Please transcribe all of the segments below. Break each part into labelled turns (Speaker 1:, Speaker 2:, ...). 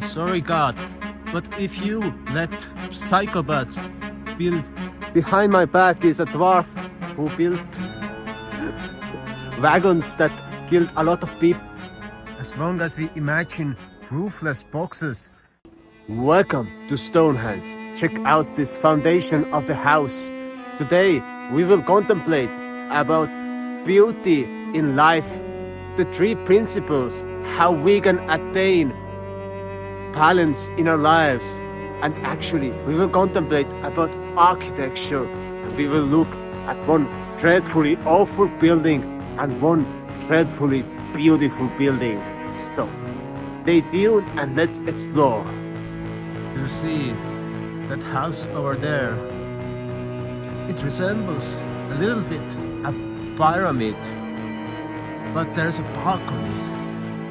Speaker 1: Sorry God, but if you let psychopaths build... Behind my back is a dwarf who built wagons that killed a lot of people. As long as we imagine roofless boxes. Welcome to Stonehenge. Check out this foundation of the house. Today we will contemplate about beauty in life, the 3 principles, how we can attain balance in our lives, and actually we will contemplate about architecture. We will look at one dreadfully awful building and one dreadfully beautiful building. So stay tuned and let's explore. Do you see that house over there? It resembles a little bit a pyramid, but there's a balcony,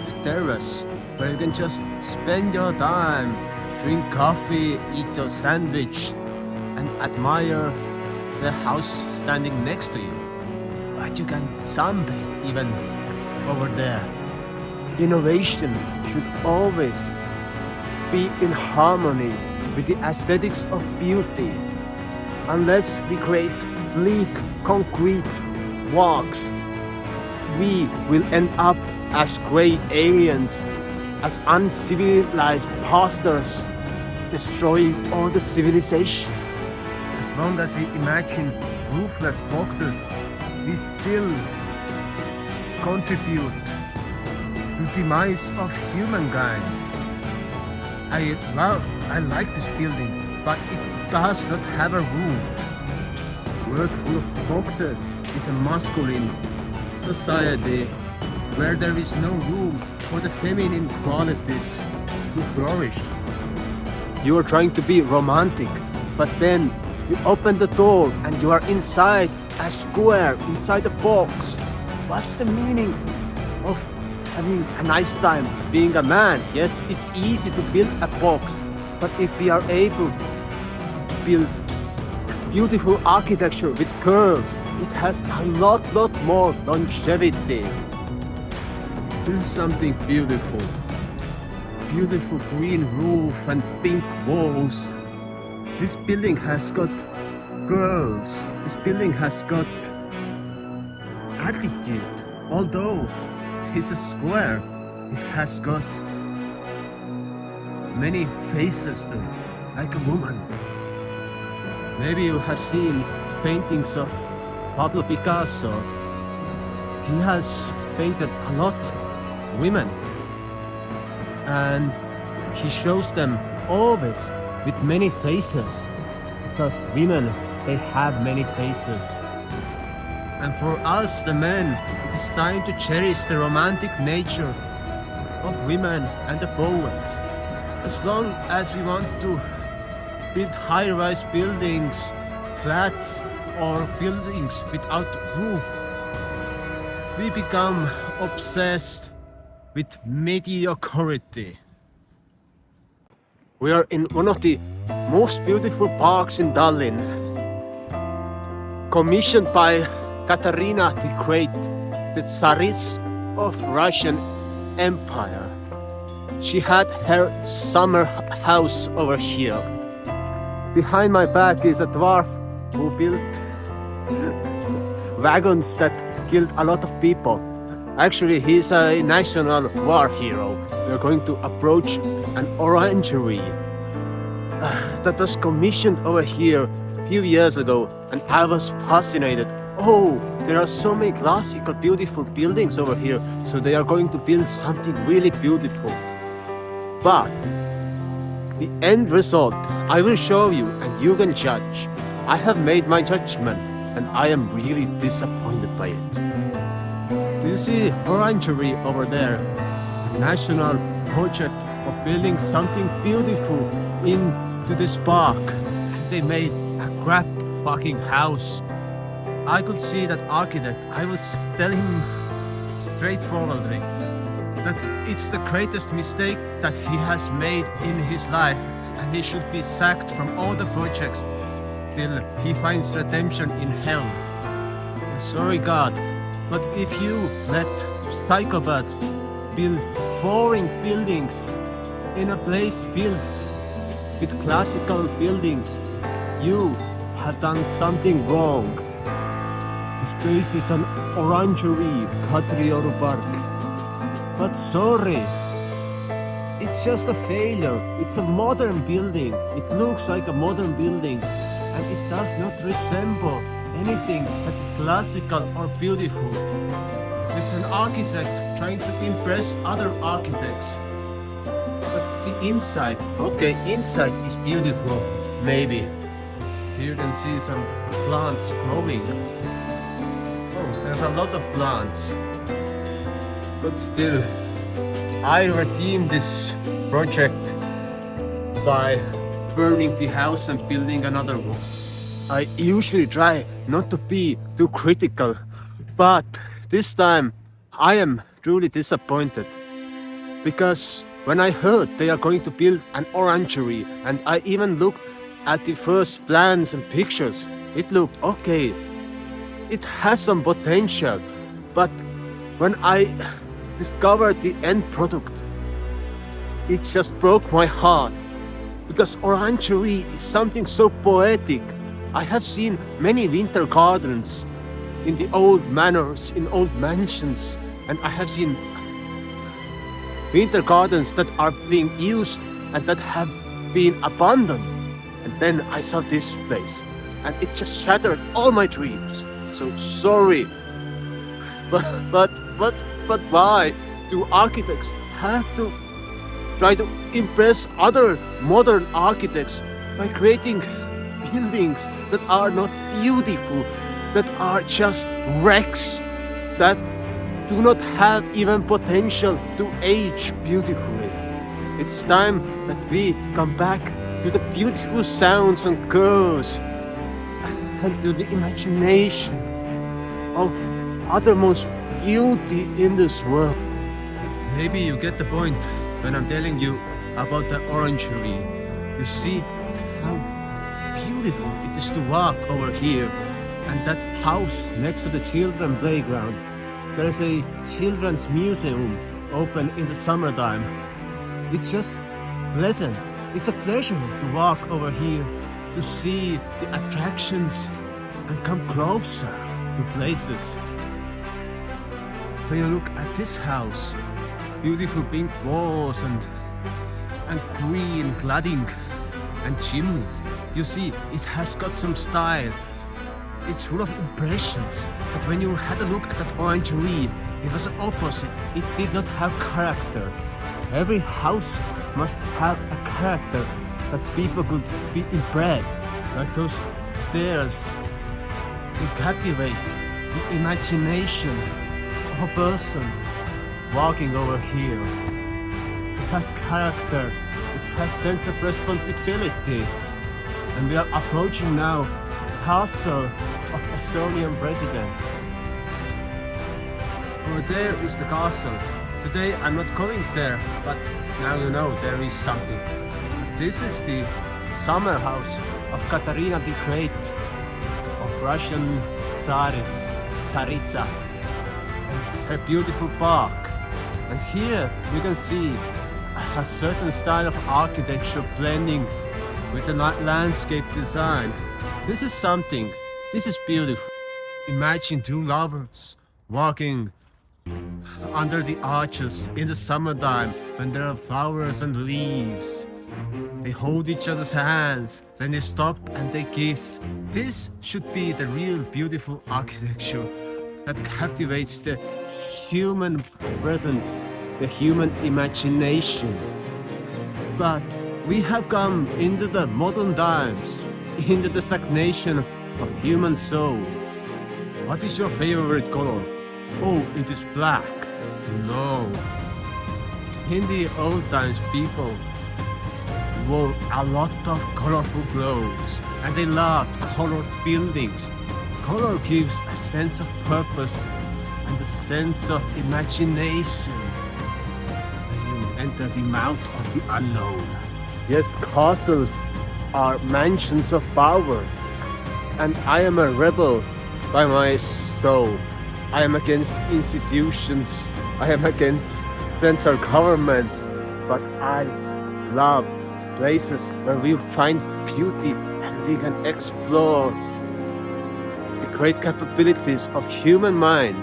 Speaker 1: a terrace, where you can just spend your time, drink coffee, eat your sandwich, and admire the house standing next to you. But you can sunbathe even over there. Innovation should always be in harmony with the aesthetics of beauty. Unless we create bleak concrete walks, we will end up as grey aliens, as uncivilized pastors, destroying all the civilization. As long as we imagine roofless boxes, we still contribute to demise of humankind. I like this building, but it does not have a roof. World full of boxes is a masculine society where there is no room for the feminine qualities to flourish. You are trying to be romantic, but then you open the door and you are inside a square, inside a box. What's the meaning of having a nice time being a man? Yes, it's easy to build a box, but if we are able to build beautiful architecture with curves, it has a lot more longevity. This is something beautiful. Beautiful green roof and pink walls. This building has got curves. This building has got attitude. Although it's a square, it has got many faces to it, like a woman. Maybe you have seen paintings of Pablo Picasso. He has painted a lot of women, and he shows them always with many faces, because women, they have many faces. And for us, the men, it is time to cherish the romantic nature of women and the poets. As long as we want to build high-rise buildings, flats, or buildings without roof, we become obsessed with mediocrity. We are in one of the most beautiful parks in Dublin, commissioned by Katarina the Great, the Tsarist of Russian Empire. She had her summer house over here. Behind my back is a dwarf who built wagons that killed a lot of people. Actually, he's a national war hero. We're going to approach an orangerie that was commissioned over here a few years ago, and I was fascinated. Oh, there are so many classical, beautiful buildings over here, so they are going to build something really beautiful. But the end result, I will show you and you can judge. I have made my judgment and I am really disappointed by it. Do you see orangerie over there? A national project of building something beautiful into this park. They made a crap fucking house. I could see that architect. I would tell him straightforwardly that it's the greatest mistake that he has made in his life, and he should be sacked from all the projects till he finds redemption in hell. Sorry God, but if you let psychopaths build boring buildings in a place filled with classical buildings, you have done something wrong. This place is an orangerie, Katrioru Park. But sorry, it's just a failure. It's a modern building. It looks like a modern building, and it does not resemble anything that is classical or beautiful. It's an architect trying to impress other architects. But the inside, okay, inside is beautiful, maybe. Here you can see some plants growing. Oh, there's a lot of plants. But still, I redeemed this project by burning the house and building another one. I usually try not to be too critical, but this time I am truly disappointed. Because when I heard they are going to build an orangerie, and I even looked at the first plans and pictures, it looked okay. It has some potential, but when I discovered the end product, it just broke my heart. Because orangerie is something so poetic. I have seen many winter gardens in the old manors, in old mansions, and I have seen winter gardens that are being used and that have been abandoned. And then I saw this place, and it just shattered all my dreams. So sorry, but why do architects have to try to impress other modern architects by creating buildings that are not beautiful, that are just wrecks, that do not have even potential to age beautifully? It's time that we come back to the beautiful sounds and curves and to the imagination of uttermost beauty in this world. Maybe you get the point when I'm telling you about the orangerie. You see how beautiful it is to walk over here, and that house next to the children's playground. There's a children's museum open in the summertime. It's just pleasant. It's a pleasure to walk over here, to see the attractions and come closer to places. When you look at this house, beautiful pink walls and green cladding and chimneys, you see it has got some style. It's full of impressions. But when you had a look at that orangerie, it was the opposite. It did not have character. Every house must have a character that people could be impressed. Like those stairs, they captivate the imagination of a person walking over here. It has character. It has sense of responsibility. And we are approaching now the castle of Estonian president. Over there is the castle. Today I'm not going there, but now you know there is something. This is the summer house of Katarina the Great, of Russian Tsarissa, her beautiful park. And here you can see a certain style of architecture blending with the landscape design. This is something. This is beautiful. Imagine two lovers walking under the arches in the summertime when there are flowers and leaves. They hold each other's hands, then they stop and they kiss. This should be the real beautiful architecture that captivates the human presence, the human imagination. But we have come into the modern times, into the stagnation of human soul. What is your favorite color? Oh, it is black. No. In the old times, people wore a lot of colorful clothes, and they loved colored buildings. Color gives a sense of purpose and a sense of imagination when you enter the mouth of the unknown. Yes, castles are mansions of power, and I am a rebel by my soul. I am against institutions, I am against central governments, but I love, places where we find beauty and we can explore the great capabilities of human mind.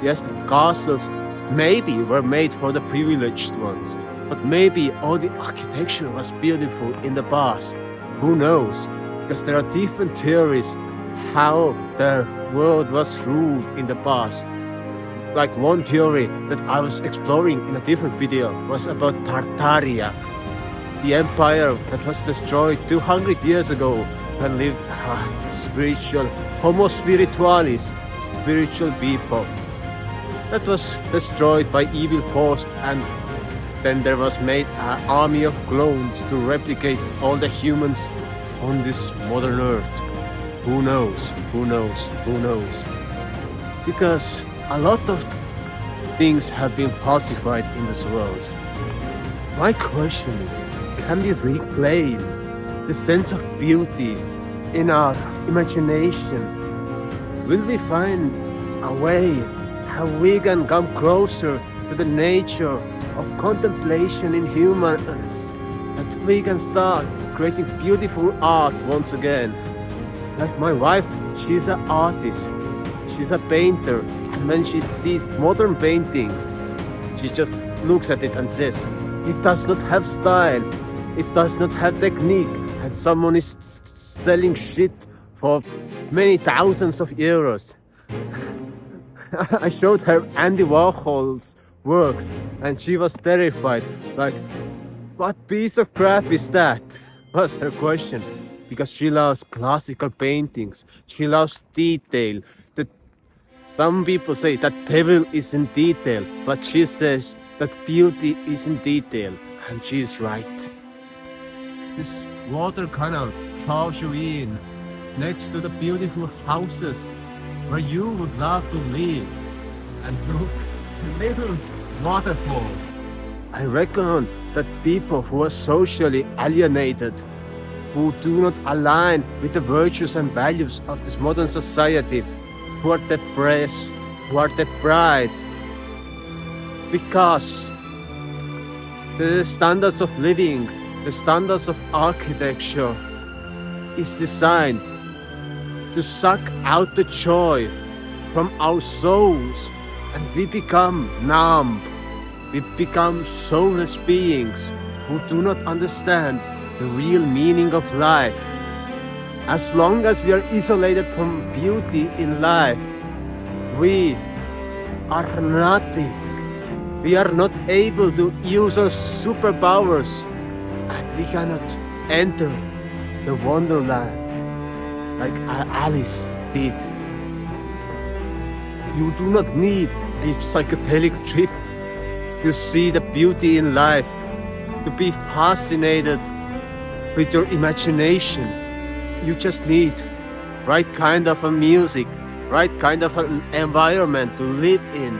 Speaker 1: Yes, the castles maybe were made for the privileged ones, but maybe all the architecture was beautiful in the past. Who knows? Because there are different theories how the world was ruled in the past. Like one theory that I was exploring in a different video was about Tartaria, the empire that was destroyed 200 years ago when lived spiritual Homo spiritualis, spiritual people. That was destroyed by evil force, and then there was made an army of clones to replicate all the humans on this modern earth. Who knows? Who knows? Who knows? Because a lot of things have been falsified in this world. My question is, can we reclaim the sense of beauty in our imagination? Will we find a way how we can come closer to the nature of contemplation in humans? That we can start creating beautiful art once again. Like my wife, she's an artist, she's a painter, and when she sees modern paintings, she just looks at it and says, it does not have style, it does not have technique, and someone is selling shit for many thousands of euros. I showed her Andy Warhol's works and she was terrified. Like, what piece of crap is that? Was her question. Because she loves classical paintings. She loves detail. Some people say that devil is in detail, but she says that beauty is in detail. And she is right. This water canal draws you in next to the beautiful houses where you would love to live, and look, a little waterfall. I reckon that people who are socially alienated, who do not align with the virtues and values of this modern society, who are depressed, who are deprived, because the standards of living, the standards of architecture is designed to suck out the joy from our souls, and we become numb. We become soulless beings who do not understand the real meaning of life. As long as we are isolated from beauty in life, we are nothing. We are not able to use our superpowers, and we cannot enter the wonderland like Alice did. You do not need a psychedelic trip to see the beauty in life, to be fascinated with your imagination. You just need right kind of a music, right kind of an environment to live in,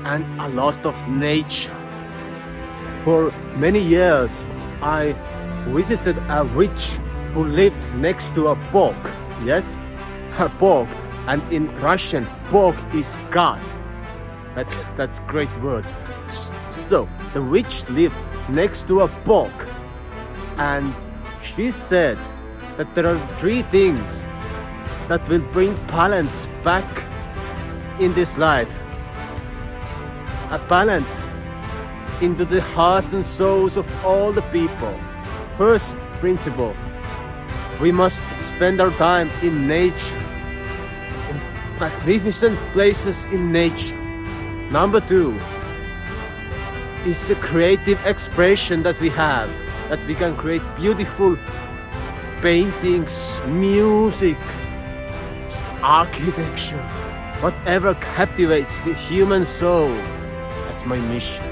Speaker 1: and a lot of nature. For many years, I visited a witch who lived next to a bog. Yes, a bog. And in Russian, bog is God. That's great word. So the witch lived next to a bog, and she said that there are three things that will bring balance back in this life. A balance into the hearts and souls of all the people. First principle, we must spend our time in nature, in magnificent places in nature. Number two is the creative expression that we have, that we can create beautiful paintings, music, architecture, whatever captivates the human soul. That's my mission,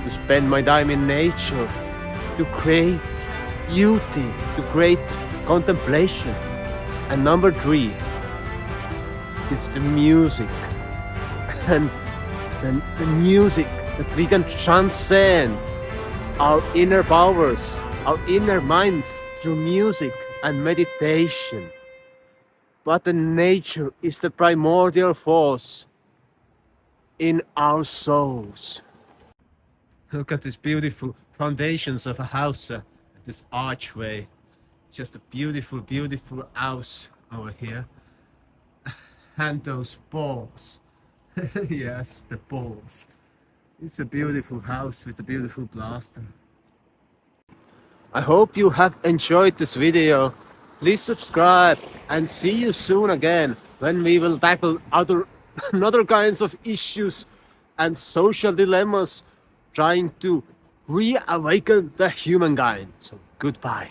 Speaker 1: to spend my time in nature, to create beauty, to create contemplation. And number three is the music, and the music that we can transcend our inner powers, our inner minds through music and meditation. But the nature is the primordial force in our souls. Look at this beautiful foundations of a house, this archway. Just a beautiful, beautiful house over here. And those balls. Yes, the balls. It's a beautiful house with a beautiful plaster. I hope you have enjoyed this video. Please subscribe and see you soon again when we will tackle other kinds of issues and social dilemmas trying to reawaken the humankind. So goodbye.